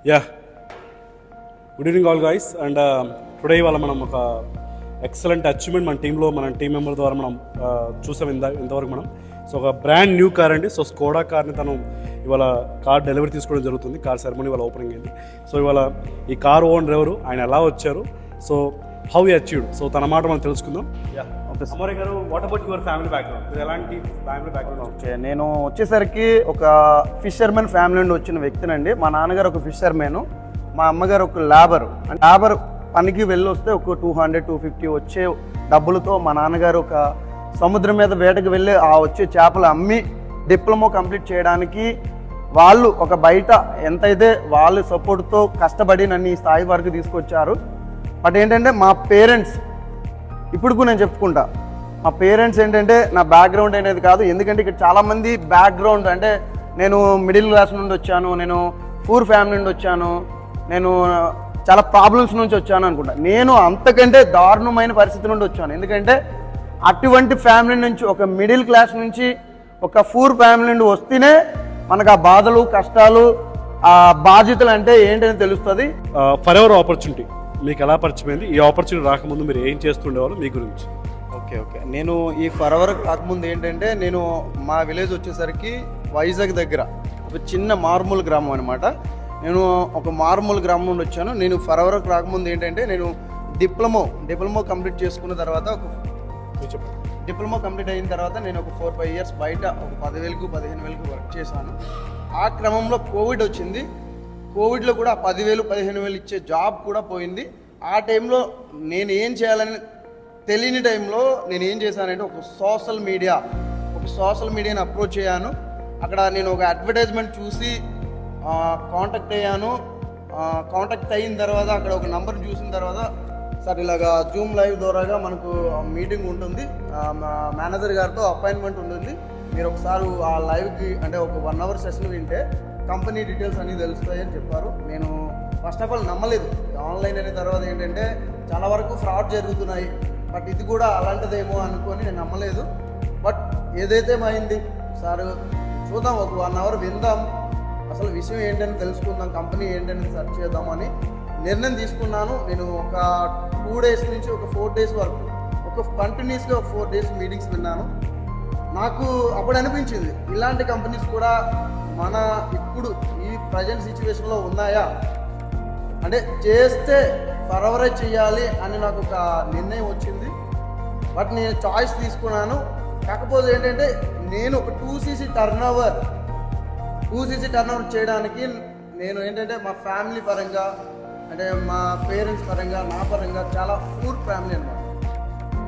Yeah good evening all guys and today ఇవాళ మనం ఒక ఎక్సలెంట్ అచీవ్మెంట్ మన టీంలో మన టీం మెంబర్ ద్వారా మనం చూసాం ఇంతవరకు మనం. సో ఒక బ్రాండ్ న్యూ కార్ అండి. సో స్కోడా కార్ని తను ఇవాళ కార్ డెలివరీ తీసుకోవడం జరుగుతుంది. కార్ సెరమనీ ఇవాళ ఓపెనింగ్ అయింది. సో ఇవాళ ఈ కార్ ఓనర్ ఎవరు, ఆయన ఎలా వచ్చారు, so how you achieved, so తన మాట మనం తెలుసుకుందాం. అమరే గారు, what about your family background, ఎలాంటి ఫ్యామిలీ బ్యాక్గ్రౌండ్? ఓకే, నేను వచ్చేసరికి ఒక ఫిషర్మెన్ ఫ్యామిలీ నుండి వచ్చిన వ్యక్తినండి. మా నాన్నగారు ఒక ఫిషర్మెన్, మా అమ్మగారు ఒక లేబర్ పనికి వెళ్ళి వస్తే ఒక 200-250 వచ్చే డబ్బులతో మా నాన్నగారు ఒక సముద్రం మీద వేటకు వెళ్ళి ఆ వచ్చే చేపలు అమ్మి డిప్లొమా కంప్లీట్ చేయడానికి వాళ్ళు ఒక బయట ఎంతైతే వాళ్ళ సపోర్ట్తో కష్టపడి నన్ను ఈ స్థాయి వరకు తీసుకొచ్చారు. బట్ ఏంటంటే మా పేరెంట్స్ ఇప్పుడు నేను చెప్పుకుంటా, మా పేరెంట్స్ ఏంటంటే నా బ్యాక్గ్రౌండ్ అనేది కాదు. ఎందుకంటే ఇక్కడ చాలామంది బ్యాక్గ్రౌండ్ అంటే నేను మిడిల్ క్లాస్ నుండి వచ్చాను, నేను పూర్ ఫ్యామిలీ నుండి వచ్చాను, నేను చాలా ప్రాబ్లమ్స్ నుంచి వచ్చాను అనుకుంటా. నేను అంతకంటే దారుణమైన పరిస్థితి నుండి వచ్చాను. ఎందుకంటే అటువంటి ఫ్యామిలీ నుంచి, ఒక మిడిల్ క్లాస్ నుంచి ఒక పూర్ ఫ్యామిలీ నుండి వస్తేనే మనకు ఆ బాధలు కష్టాలు ఆ బాధ్యతలు అంటే ఏంటని తెలుస్తుంది. ఫర్ ఎవర్ ఆపర్చునిటీ మీకు ఎలా పరిచయమైంది? ఈ ఆపర్చునిటీ రాకముందు మీరు ఏం చేస్తుండేవాళ్ళు, మీ గురించి? ఓకే, నేను ఈ ఫరవర్ రాకముందు ఏంటంటే, నేను మా విలేజ్ వచ్చేసరికి వైజాగ్ దగ్గర ఒక చిన్న మారుమూల గ్రామం అనమాట. నేను ఒక మారుమూల గ్రామం నుండి వచ్చాను. నేను ఫరవరకు రాకముందు ఏంటంటే, నేను డిప్లొమా కంప్లీట్ చేసుకున్న తర్వాత డిప్లొమా కంప్లీట్ అయిన తర్వాత నేను ఒక 4-5 ఇయర్స్ బయట ఒక 10,000-15,000 వర్క్ చేశాను. ఆ క్రమంలో కోవిడ్ వచ్చింది. కోవిడ్లో కూడా 10,000-15,000 ఇచ్చే జాబ్ కూడా పోయింది. ఆ టైంలో నేను ఏం చేయాలని తెలియని టైంలో నేను ఏం చేశానంటే, ఒక సోషల్ మీడియాని అప్రోచ్ అయ్యాను. అక్కడ నేను ఒక అడ్వర్టైజ్మెంట్ చూసి కాంటాక్ట్ అయ్యాను. కాంటాక్ట్ అయిన తర్వాత అక్కడ ఒక నెంబర్ చూసిన తర్వాత, సార్ ఇలాగా జూమ్ లైవ్ ద్వారాగా మనకు మీటింగ్ ఉంటుంది, మేనేజర్ గారితో అపాయింట్మెంట్ ఉంటుంది, మీరు ఒకసారి ఆ లైవ్కి అంటే ఒక 1 అవర్ సెషన్ వింటే కంపెనీ డీటెయిల్స్ అన్నీ తెలుస్తాయి అని చెప్పారు. నేను ఫస్ట్ ఆఫ్ ఆల్ నమ్మలేదు. ఆన్లైన్ అయిన తర్వాత ఏంటంటే చాలా వరకు ఫ్రాడ్ జరుగుతున్నాయి, బట్ ఇది కూడా అలాంటిదేమో అనుకొని నేను నమ్మలేదు. బట్ ఏదైతే అయింది, సార్ చూద్దాం, ఒక 1 అవర్ విందాం, అసలు విషయం ఏంటని తెలుసుకుందాం, కంపెనీ ఏంటని సెర్చ్ చేద్దామని నిర్ణయం తీసుకున్నాను. నేను ఒక 2 డేస్ నుంచి ఒక 4 డేస్ వరకు ఒక కంటిన్యూస్గా 4 డేస్ మీటింగ్స్ విన్నాను. నాకు అప్పుడు అనిపించింది, ఇలాంటి కంపెనీస్ కూడా మన ఇప్పుడు ఈ ప్రజెంట్ సిచ్యువేషన్లో ఉన్నాయా, అంటే చేస్తే ఫర్వరైజ్ చేయాలి అని నాకు ఒక నిర్ణయం వచ్చింది. బట్ నేను చాయిస్ తీసుకున్నాను. కాకపోతే ఏంటంటే, నేను ఒక 2cc టర్న్ ఓవర్ చేయడానికి నేను ఏంటంటే మా ఫ్యామిలీ పరంగా అంటే మా పేరెంట్స్ పరంగా నా పరంగా చాలా పూర్ ఫ్యామిలీ అన్నమాట.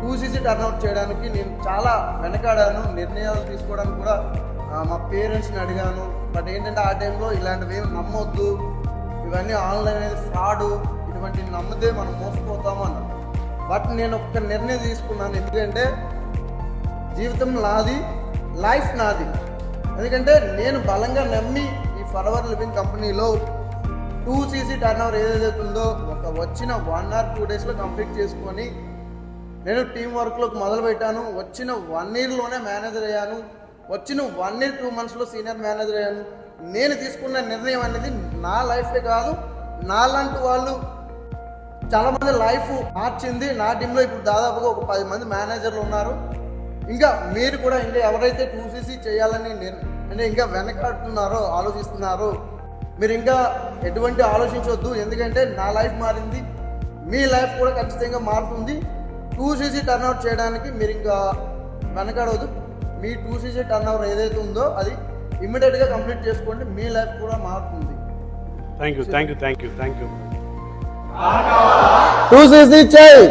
2cc టర్న్ అవుట్ చేయడానికి నేను చాలా వెనకాడాను. నిర్ణయాలు తీసుకోవడానికి కూడా మా పేరెంట్స్ని అడిగాను. బట్ ఏంటంటే ఆ టైంలో ఇలాంటివి ఏమి నమ్మొద్దు, ఇవన్నీ ఆన్లైన్ అనేది ఫ్రాడు, ఇటువంటివి నమ్మితే మనం మోసపోతాము అన్నారు. బట్ నేను ఒక నిర్ణయం తీసుకున్నాను. ఎందుకంటే జీవితం నాది, లైఫ్ నాది. ఎందుకంటే నేను బలంగా నమ్మి ఈ ఫర్వర్ లివింగ్ కంపెనీలో 2cc టర్న్ ఓవర్ ఏదైతే ఉందో ఒక వచ్చిన 1 or 2 డేస్లో కంప్లీట్ చేసుకొని నేను టీం వర్క్లోకి మొదలుపెట్టాను. వచ్చిన 1 ఇయర్లోనే మేనేజర్ అయ్యాను. వచ్చిన 1 year 2 monthsలో సీనియర్ మేనేజర్ అయ్యాను. నేను తీసుకున్న నిర్ణయం అనేది నా లైఫే కాదు, నాలాంటి వాళ్ళు చాలామంది లైఫ్ మార్చింది. నా టీంలో ఇప్పుడు దాదాపుగా ఒక 10 మంది మేనేజర్లు ఉన్నారు. ఇంకా మీరు కూడా ఇంకా ఎవరైతే 2cc చేయాలని అంటే ఇంకా వెనకాడుతున్నారో ఆలోచిస్తున్నారో, మీరు ఇంకా ఎటువంటి ఆలోచించవద్దు. ఎందుకంటే నా లైఫ్ మారింది, మీ లైఫ్ కూడా ఖచ్చితంగా మారుతుంది. 2cc టర్న్ అవుట్ చేయడానికి మీరు ఇంకా వెనకాడవద్దు. మీ 2cc టర్న్ ఓవర్ ఏదైతే ఉందో అది ఇమ్మీడియట్గా కంప్లీట్ చేసుకోండి, మీ లైఫ్ కూడా మారుతుంది. థ్యాంక్ యూ 2cc చేయి.